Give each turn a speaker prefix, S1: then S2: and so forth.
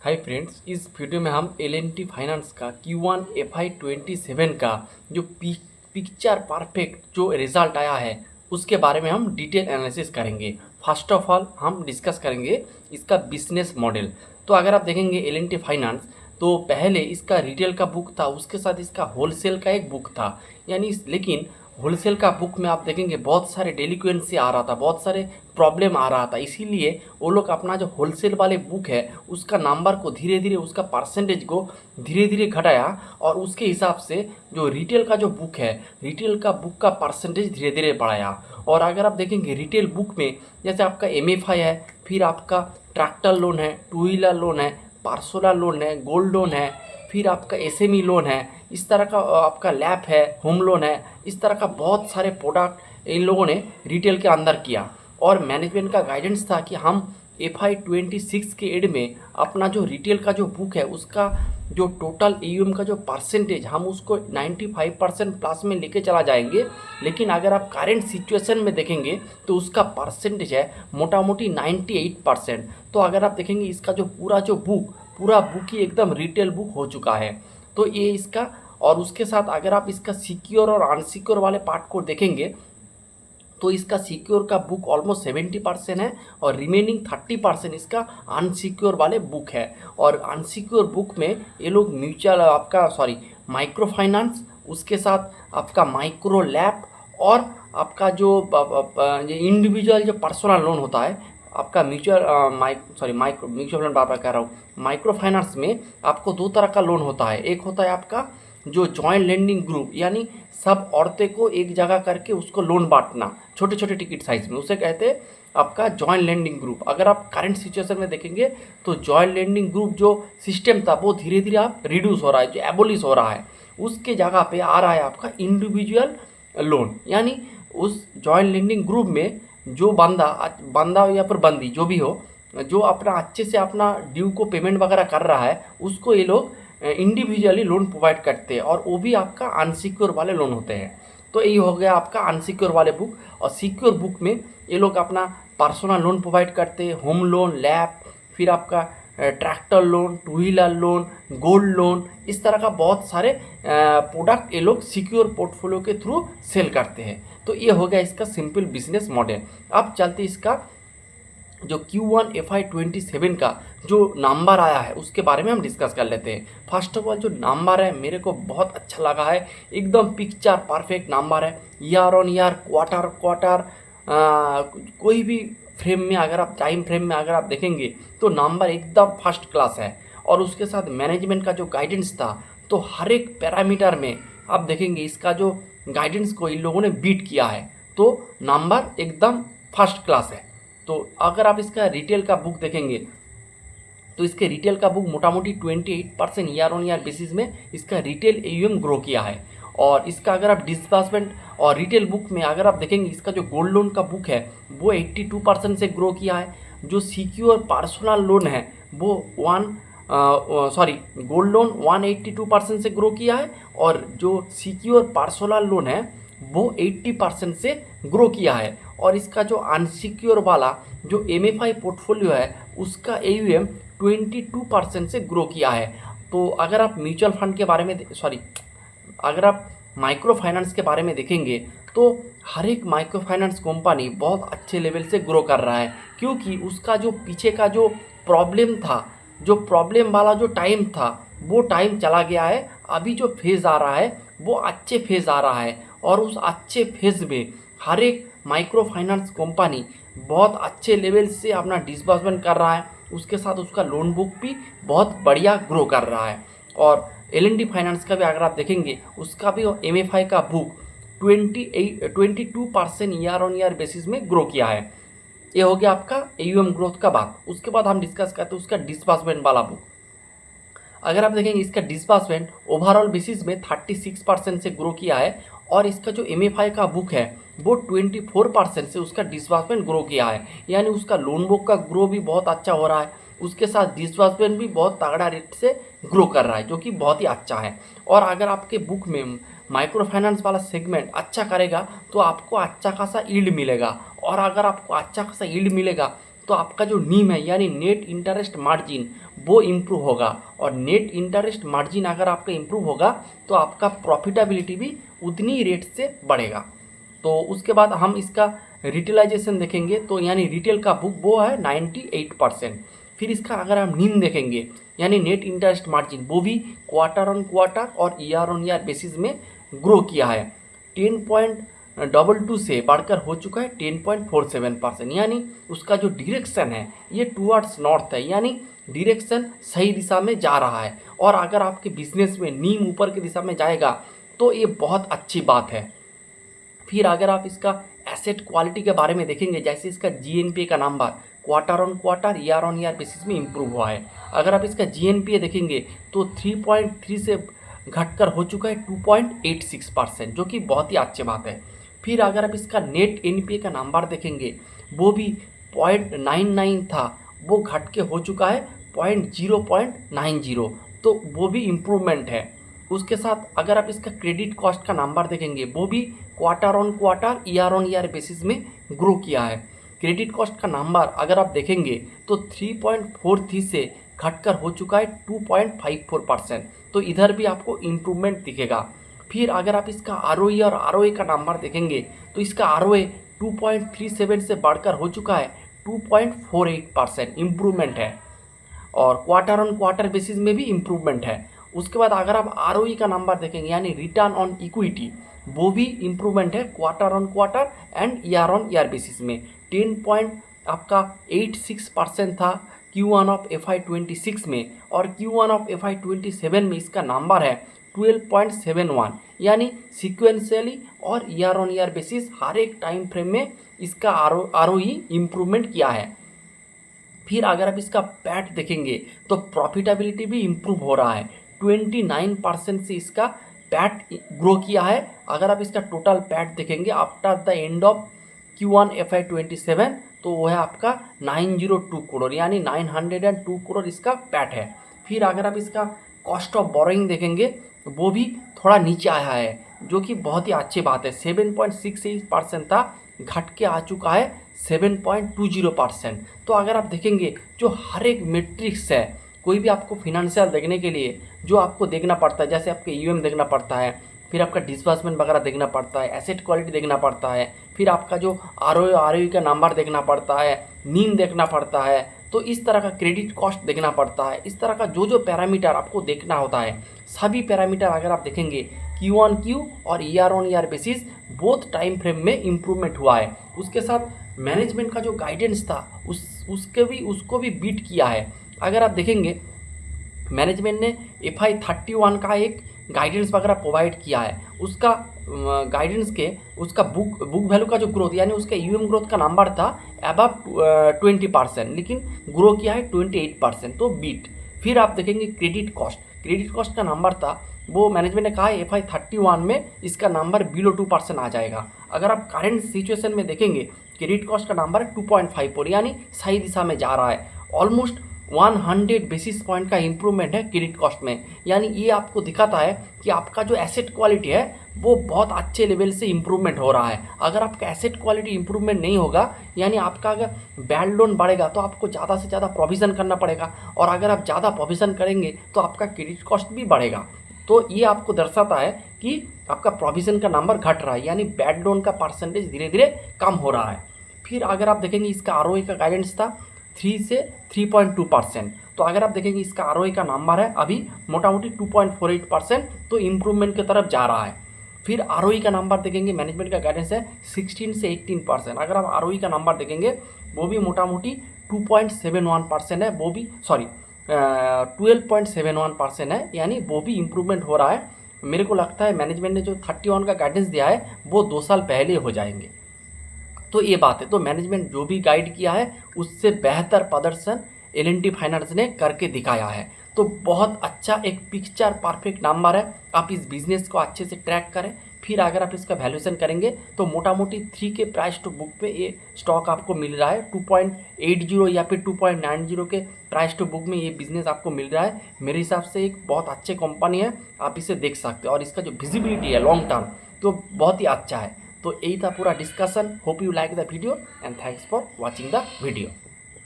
S1: Hi friends, इस video में हम एल&टी फाइनेंस का Q1 FY27 का जो पिक्चर परफेक्ट जो रिजल्ट आया है उसके बारे में हम डिटेल एनालिसिस करेंगे। फर्स्ट ऑफ ऑल हम डिस्कस करेंगे इसका बिजनेस मॉडल। तो अगर आप देखेंगे एल&टी फाइनेंस, तो पहले इसका रिटेल का बुक था, उसके साथ इसका होलसेल का एक बुक था। लेकिन होलसेल का बुक में आप देखेंगे बहुत सारे डेलिक्वेंसी आ रहा था, बहुत सारे प्रॉब्लम आ रहा था। इसीलिए वो लोग अपना जो होलसेल वाले बुक है उसका नंबर को धीरे धीरे, उसका परसेंटेज को धीरे धीरे घटाया और उसके हिसाब से जो रिटेल का जो बुक है, रिटेल का बुक का परसेंटेज धीरे धीरे बढ़ाया। और अगर आप देखेंगे रिटेल बुक में जैसे आपका MFI है, फिर आपका ट्रैक्टर लोन है, टू व्हीलर लोन है, पर्सनल लोन है, गोल्ड लोन है, फिर आपका SME लोन है, इस तरह का आपका लैप है, होम लोन है, इस तरह का बहुत सारे प्रोडक्ट इन लोगों ने रिटेल के अंदर किया। और मैनेजमेंट का गाइडेंस था कि हम FY26 के एंड में अपना जो रिटेल का जो बुक है उसका जो टोटल AUM का जो परसेंटेज हम उसको 95% प्लस में लेके चला जाएंगे। लेकिन अगर आप करेंट सिचुएशन में देखेंगे तो उसका परसेंटेज है मोटा मोटी 98%। तो अगर आप देखेंगे इसका जो पूरा बुक ही एकदम रिटेल बुक हो चुका है। तो ये इसका, और उसके साथ अगर आप इसका सिक्योर और अनसिक्योर वाले पार्ट को देखेंगे तो इसका सिक्योर का बुक ऑलमोस्ट 70% है और रिमेनिंग 30% इसका अनसिक्योर वाले बुक है। और अनसिक्योर बुक में ये लोग म्यूचुअल माइक्रो फाइनेंस, उसके साथ आपका माइक्रो लैप और आपका जो इंडिविजुअल जो पर्सनल लोन होता है, आपका माइक्रो म्यूचुअल लोन बार बार कह रहा हूँ, माइक्रो फाइनेंस में आपको दो तरह का लोन होता है। एक होता है आपका जो जॉइंट लेंडिंग ग्रुप, यानी सब औरतें को एक जगह करके उसको लोन बांटना छोटे छोटे टिकट साइज में, उसे कहते हैं आपका जॉइंट लेंडिंग ग्रुप। अगर आप करंट सिचुएशन में देखेंगे तो जॉइंट लेंडिंग ग्रुप जो सिस्टम था वो धीरे धीरे आप रिड्यूस हो रहा है, जो एबोलिश हो रहा है। उसके जगह पे आ रहा है आपका इंडिविजुअल लोन, यानी उस जॉइंट लेंडिंग ग्रुप में जो बंदा या फिर बंदी जो भी हो, जो अपना अच्छे से अपना ड्यू को पेमेंट वगैरह कर रहा है, उसको ये लोग इंडिविजुअली लोन प्रोवाइड करते हैं और वो भी आपका अनसिक्योर वाले लोन होते हैं। तो यही हो गया आपका अनसिक्योर वाले बुक। और सिक्योर बुक में ये लोग अपना पर्सनल लोन प्रोवाइड करते हैं, होम लोन, लैप, फिर आपका tractor loan, two wheeler loan, gold loan, इस तरह का बहुत सारे प्रोडक्ट ये लोग सिक्योर पोर्टफोलियो के थ्रू सेल करते हैं। तो ये हो गया इसका सिंपल बिजनेस मॉडल। अब चलते इसका जो Q1 FY27 का जो नंबर आया है उसके बारे में हम डिस्कस कर लेते हैं। फर्स्ट ऑफ ऑल जो नंबर है मेरे को बहुत अच्छा लगा है, एकदम पिक्चर परफेक्ट नंबर है। Year on year, quarter quarter, कोई भी फ्रेम में अगर आप टाइम फ्रेम में अगर आप देखेंगे तो नंबर एकदम फर्स्ट क्लास है। और उसके साथ मैनेजमेंट का जो गाइडेंस था, तो हर एक पैरामीटर में आप देखेंगे इसका जो गाइडेंस को इन लोगों ने बीट किया है, तो नंबर एकदम फर्स्ट क्लास है। तो अगर आप इसका रिटेल का बुक देखेंगे तो इसके रिटेल का बुक मोटा मोटी 28% ईयर ऑन ईयर बेसिस में इसका रिटेल AUM ग्रो किया है। और इसका अगर आप डिस्बर्समेंट और रिटेल बुक में अगर आप देखेंगे इसका जो गोल्ड लोन का बुक है वो 82% से ग्रो किया है। जो सिक्योर पर्सनल लोन है वो गोल्ड लोन 182% से ग्रो किया है और जो सिक्योर पर्सनल लोन है वो 80% से ग्रो किया है। और इसका जो अनसिक्योर वाला जो MFI पोर्टफोलियो है उसका AUM 22% से ग्रो किया है। तो अगर आप म्यूचुअल फंड के बारे में अगर आप माइक्रो फाइनेंस के बारे में देखेंगे तो हर एक माइक्रो फाइनेंस कंपनी बहुत अच्छे लेवल से ग्रो कर रहा है, क्योंकि उसका जो पीछे का जो प्रॉब्लम था, जो प्रॉब्लम वाला जो टाइम था वो टाइम चला गया है। अभी जो फेज़ आ रहा है वो अच्छे फेज़ आ रहा है और उस अच्छे फेज़ में हर एक माइक्रो फाइनेंस कंपनी बहुत अच्छे लेवल से अपना डिसबर्समेंट कर रहा है। उसके साथ उसका लोन बुक भी बहुत बढ़िया ग्रो कर रहा है। और एल&टी फाइनेंस का भी अगर आप देखेंगे उसका भी MFI का book 22% year on year basis में ग्रो किया है। ये हो गया आपका AUM ग्रोथ का बात। उसके बाद हम डिस्कस करते हैं उसका डिसबर्समेंट वाला बुक। अगर आप देखेंगे इसका डिसबर्समेंट ओवरऑल बेसिस में 36% से ग्रो किया है और इसका जो MFI का बुक है वो 24% से उसका डिसबर्समेंट ग्रो किया है, यानी उसका लोन बुक का ग्रो भी बहुत अच्छा हो रहा है। उसके साथ डिसबर्समेंट भी बहुत तगड़ा रेट से ग्रो कर रहा है, जो कि बहुत ही अच्छा है। और अगर आपके बुक में माइक्रो फाइनेंस वाला सेगमेंट अच्छा करेगा तो आपको अच्छा खासा यील्ड मिलेगा। और अगर आपको अच्छा खासा यील्ड मिलेगा तो आपका जो नीम है यानी नेट इंटरेस्ट मार्जिन वो इम्प्रूव होगा, और नेट इंटरेस्ट मार्जिन अगर आपका इम्प्रूव होगा तो आपका प्रॉफिटेबिलिटी भी उतनी रेट से बढ़ेगा। तो उसके बाद हम इसका रिटेलाइजेशन देखेंगे, तो यानी रिटेल का बुक वो है 98%। फिर इसका अगर हम नीम देखेंगे यानी नेट इंटरेस्ट मार्जिन, वो भी क्वार्टर ऑन क्वार्टर और ईयर ऑन ईयर बेसिस में ग्रो किया है। 10.22 से बढ़कर हो चुका है 10.47%, यानी उसका जो डायरेक्शन है ये टुवर्ड्स नॉर्थ है, यानी डायरेक्शन सही दिशा में जा रहा है। और अगर आपके बिजनेस में नीम ऊपर की दिशा में जाएगा तो ये बहुत अच्छी बात है। फिर अगर आप इसका एसेट क्वालिटी के बारे में देखेंगे, जैसे इसका जीएनपीए का number quarter on quarter year on year basis में इम्प्रूव हुआ है। अगर आप इसका जीएनपीए देखेंगे तो 3.3 से घटकर हो चुका है 2.86%, जो कि बहुत ही अच्छी बात है। फिर अगर आप इसका नेट एनपीए का नंबर देखेंगे, वो भी 0.99 था, वो घट के हो चुका है 0.90, तो वो भी इम्प्रूवमेंट है। उसके साथ अगर आप इसका क्रेडिट कॉस्ट का नंबर देखेंगे, वो भी quarter on quarter year on year basis में ग्रो किया है। क्रेडिट कॉस्ट का नंबर अगर आप देखेंगे तो 3.43 से घटकर हो चुका है 2.54%, तो इधर भी आपको इम्प्रूवमेंट दिखेगा। फिर अगर आप इसका आरओई और आरओए का नंबर देखेंगे तो इसका आरओए 2.37 से बढ़कर हो चुका है 2.48%, इम्प्रूवमेंट है, और क्वार्टर ऑन क्वार्टर बेसिस में भी इम्प्रूवमेंट है। उसके बाद अगर आप आरओई का नंबर देखेंगे यानी रिटर्न ऑन इक्विटी, वो भी इम्प्रूवमेंट है quarter on quarter and year on year basis में। 10.86% था Q1 ऑफ FY26 में, और Q1 ऑफ FY27 में इसका नंबर है 12.71, यानी सिक्वेंशियली और ईयर ऑन ईयर बेसिस हर एक टाइम फ्रेम में इसका आरओई इम्प्रूवमेंट किया है। फिर अगर आप इसका पैट देखेंगे तो प्रॉफिटेबिलिटी भी इम्प्रूव हो रहा है, 29% से इसका पैट ग्रो किया है। अगर आप इसका टोटल पैट देखेंगे after the end of Q1 FY27, तो वो है आपका 902 करोड़, यानी 902 करोड़ इसका पैट है। फिर अगर आप इसका कॉस्ट ऑफ बोरोइंग देखेंगे, वो भी थोड़ा नीचे आया है, जो कि बहुत ही अच्छी बात है। 7.68% था, घट के आ चुका है 7.20%। तो अगर आप देखेंगे जो हर एक मेट्रिक्स है, कोई भी आपको फिनेंशियल देखने के लिए जो आपको देखना पड़ता है, जैसे आपके यूएम देखना पड़ता है, फिर आपका डिस्बर्समेंट वगैरह देखना पड़ता है, एसेट क्वालिटी देखना पड़ता है, फिर आपका जो आरओई का नंबर देखना पड़ता है, नीम देखना पड़ता है, तो इस तरह का क्रेडिट कॉस्ट देखना पड़ता है। इस तरह का जो जो पैरामीटर आपको देखना होता है, सभी पैरामीटर अगर आप देखेंगे Q1Q और year on year basis both time frame में इम्प्रूवमेंट हुआ है। उसके साथ मैनेजमेंट का जो गाइडेंस था उसको भी बीट किया है। अगर आप देखेंगे मैनेजमेंट ने FY31 का एक गाइडेंस वगैरह प्रोवाइड किया है, उसका गाइडेंस के उसका बुक वैल्यू का जो ग्रोथ यानी उसका यूएम ग्रोथ का नंबर था अबव 20%, लेकिन ग्रो किया है 28%, तो बीट। फिर आप देखेंगे क्रेडिट कॉस्ट का नंबर था, वो मैनेजमेंट ने कहा है FY31 में इसका नंबर बिलो 2% आ जाएगा। अगर आप करेंट सिचुएशन में देखेंगे क्रेडिट कॉस्ट का नंबर 2.54, यानी सही दिशा में जा रहा है। ऑलमोस्ट 100 बेसिस पॉइंट का इम्प्रूवमेंट है क्रेडिट कॉस्ट में, यानी ये आपको दिखाता है कि आपका जो एसेट क्वालिटी है वो बहुत अच्छे लेवल से इम्प्रूवमेंट हो रहा है। अगर आपका एसेट क्वालिटी इम्प्रूवमेंट नहीं होगा, यानी आपका अगर बैड लोन बढ़ेगा तो आपको ज़्यादा से ज़्यादा प्रोविज़न करना पड़ेगा, और अगर आप ज़्यादा प्रोविज़न करेंगे तो आपका क्रेडिट कॉस्ट भी बढ़ेगा। तो ये आपको दर्शाता है कि आपका प्रोविज़न का नंबर घट रहा है, यानी बैड लोन का परसेंटेज धीरे धीरे कम हो रहा है। फिर अगर आप देखेंगे इसका आरओई का गाइडेंस था 3 से 3.2%, तो अगर आप देखेंगे इसका आरओई का नंबर है अभी मोटा मोटी 2.48%, तो इम्प्रूवमेंट की तरफ जा रहा है। फिर आरओई का नंबर देखेंगे, मैनेजमेंट का गाइडेंस है 16 से 18%। अगर आप आरओई का नंबर देखेंगे वो भी मोटा मोटी 2.71% है, वो भी 12.71% है, यानी वो भी इम्प्रूवमेंट हो रहा है। मेरे को लगता है मैनेजमेंट ने जो 31 का गाइडेंस दिया है वो 2 साल पहले हो जाएंगे। तो ये बात है, तो मैनेजमेंट जो भी गाइड किया है उससे बेहतर प्रदर्शन L&T फाइनेंस ने करके दिखाया है। तो बहुत अच्छा एक पिक्चर परफेक्ट नंबर है, आप इस बिजनेस को अच्छे से ट्रैक करें। फिर अगर आप इसका वैल्यूएशन करेंगे तो मोटा मोटी 3 के प्राइस टू बुक पे ये स्टॉक आपको मिल रहा है, 2.80 या फिर 2.90 के प्राइस टू बुक में ये बिजनेस आपको मिल रहा है। मेरे हिसाब से एक बहुत अच्छे कंपनी है, आप इसे देख सकते हो, और इसका जो विजिबिलिटी है लॉन्ग टर्म तो बहुत ही अच्छा है। तो यही था पूरा discussion. Hope you like the video and thanks for watching the video.